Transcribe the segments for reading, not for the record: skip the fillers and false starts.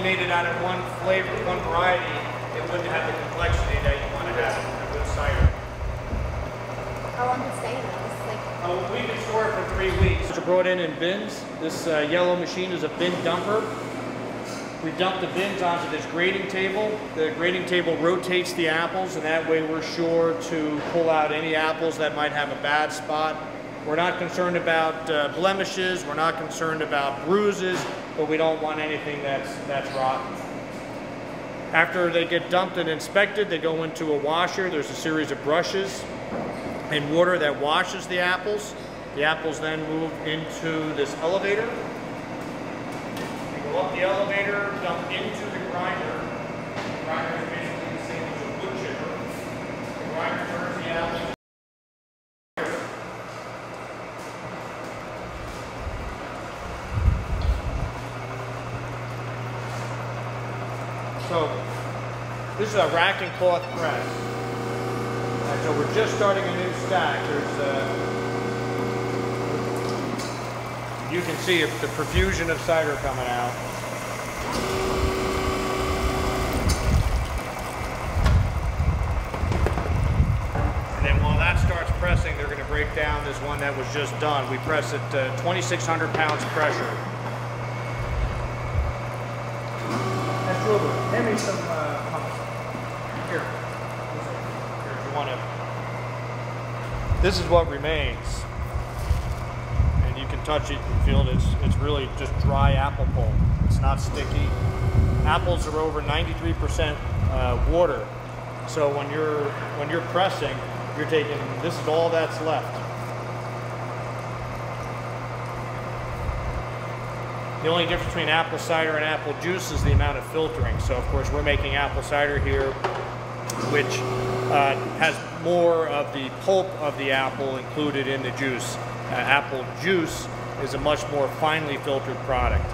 made it out of one flavor, one variety, it wouldn't have the complexity that you want to have in a good cider. How long does it stay in this? We can store it for 3 weeks. It's brought in bins. This yellow machine is a bin dumper. We dump the bins onto this grading table. The grading table rotates the apples, and that way we're sure to pull out any apples that might have a bad spot. We're not concerned about blemishes, we're not concerned about bruises, but we don't want anything that's rotten. After they get dumped and inspected, they go into a washer. There's a series of brushes and water that washes the apples. The apples then move into this elevator. We go up the elevator, dump into the grinder. The grinder is basically the same as a wood chipper. The grinder turns the apples. So this is a rack and cloth press. And so we're just starting a new stack. You can see the profusion of cider coming out. And then while that starts pressing, they're going to break down this one that was just done. We press it 2,600 pounds pressure. Hand me some hummus. Here. If you want to. This is what remains. And you can touch it and feel it. It's really just dry apple pulp. It's not sticky. Apples are over 93% water. So when you're pressing, you're taking, this is all that's left. The only difference between apple cider and apple juice is the amount of filtering. So of course we're making apple cider here, which has more of the pulp of the apple included in the juice. Apple juice is a much more finely filtered product.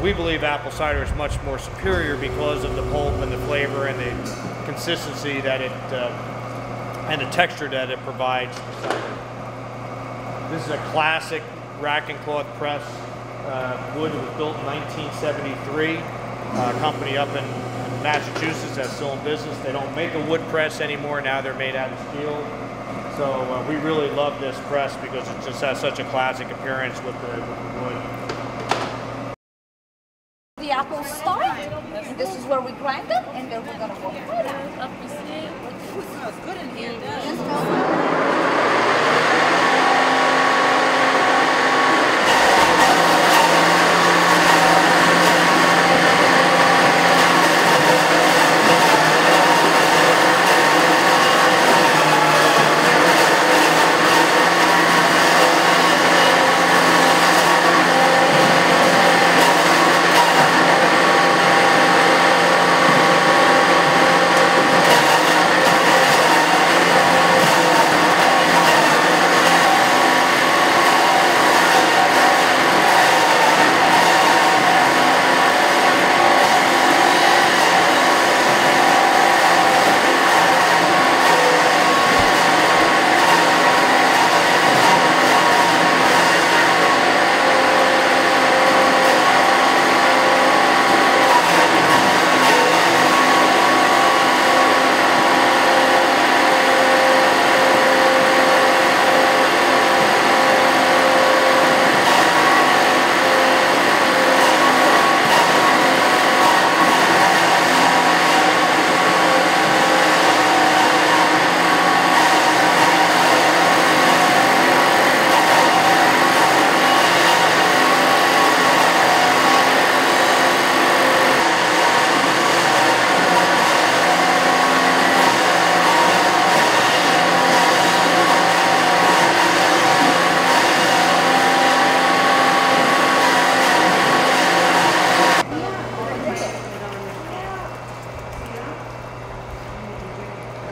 We believe apple cider is much more superior because of the pulp and the flavor and the consistency that it, and the texture that it provides to cider. This is a classic rack and cloth press. Wood was built in 1973. A company up in Massachusetts that's still in business. They don't make a wood press anymore. Now they're made out of steel. So we really love this press because it just has such a classic appearance with the wood. The apples start. This is where we grind them, and then we're gonna go fry them. It smells good in here.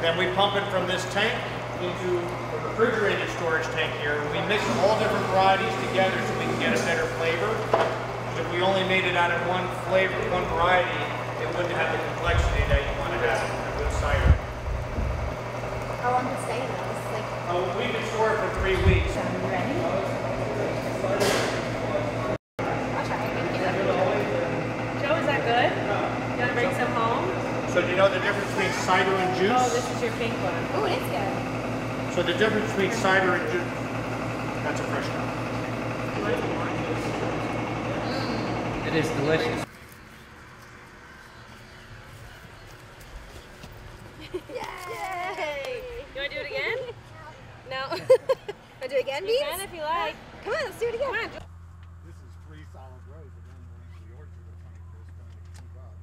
Then we pump it from this tank into a refrigerated storage tank here. We mix all different varieties together so we can get a better flavor. Because if we only made it out of one flavor, one variety, it wouldn't have the complexity that you want to have in a good cider. How long does it stay in this? We can store it for 3 weeks. Are you ready? I'll try. Joe, is that cider and juice. Oh, this is your pink one. Oh, it's good. So the difference between cider and juice, that's a fresh cup. It is delicious. Yay! You want to do it again? No. Want to do it again, You Beans? can if you like. Come on, let's do it again. Come on. This is 3 solid rows of unbelieving the orchard of Honeycrisp trying to keep up.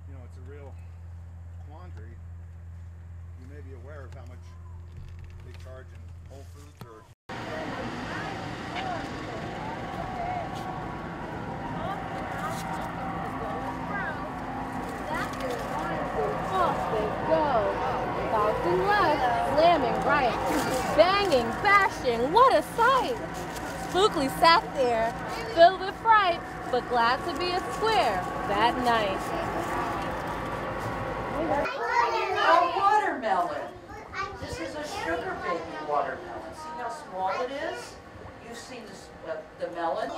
You know, it's a real quandary. You may be aware of how much they charge in Whole Foods or Off they go, bouncing left, slamming right, banging, bashing, what a sight! Spookly sat there, filled with fright, but glad to be a square that night. A watermelon. This is a sugar baby watermelon. See how small it is? You've seen the melon,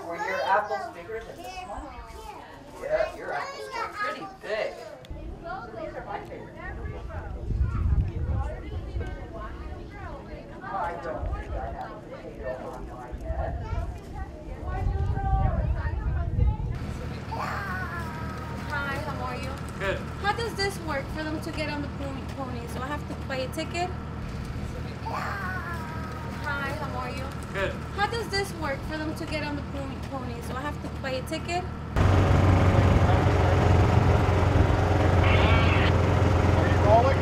or your apple's bigger than this one? Yeah, your apples are pretty big. These are my favorite. I don't think I have a potato on my head. Hi, how are you? Good. How does this work for them to get on the pony? So I have to buy a ticket? Hi, how are you? Good. How does this work for them to get on the pony? So I have to buy a ticket? Are you rolling?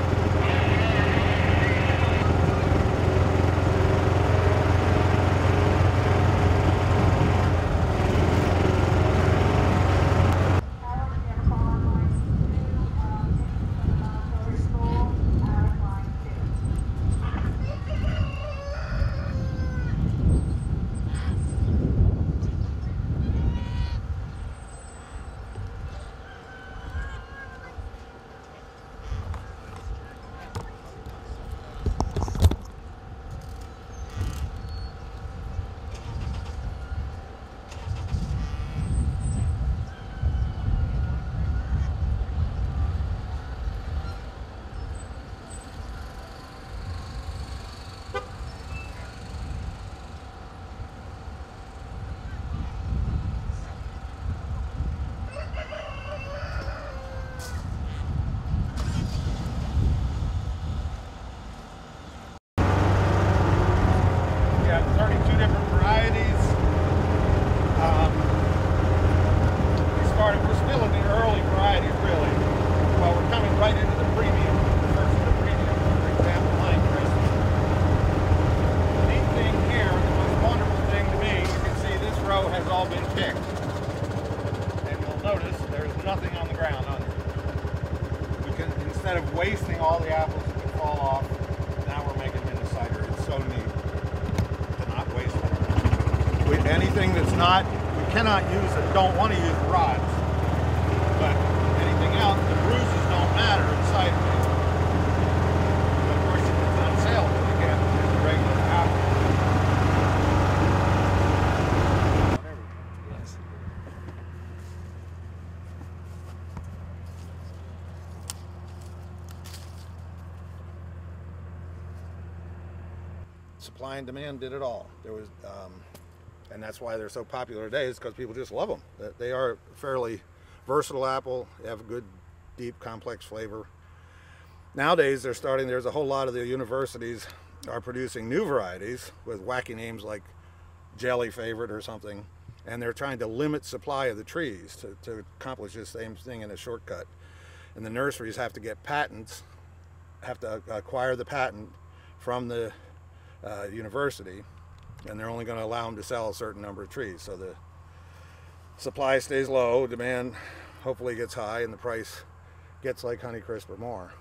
We're still in the early varieties, really. Well, we're coming right into the premium, the first of the premium, for example, Honeycrisp. The neat thing here, the most wonderful thing to me, you can see this row has all been picked. And you'll notice there's nothing on the ground under. We can, instead of wasting all the apples that could fall off, now we're making them into cider. It's so neat to not waste it. With anything that's not, you cannot use it, don't want to use rods. But anything else, the bruises don't matter in cider. Of course, it's on sale again as a regular apple. Yes. Supply and demand did it all. There was, and that's why they're so popular today, is because people just love them. They are fairly versatile apple. They have a good, deep, complex flavor. Nowadays, there's a whole lot of the universities are producing new varieties with wacky names like Jelly Favorite or something, and they're trying to limit supply of the trees to accomplish the same thing in a shortcut. And the nurseries have to get patents, have to acquire the patent from the university, and they're only going to allow them to sell a certain number of trees. So the supply stays low, demand hopefully gets high, and the price gets like Honeycrisp or more.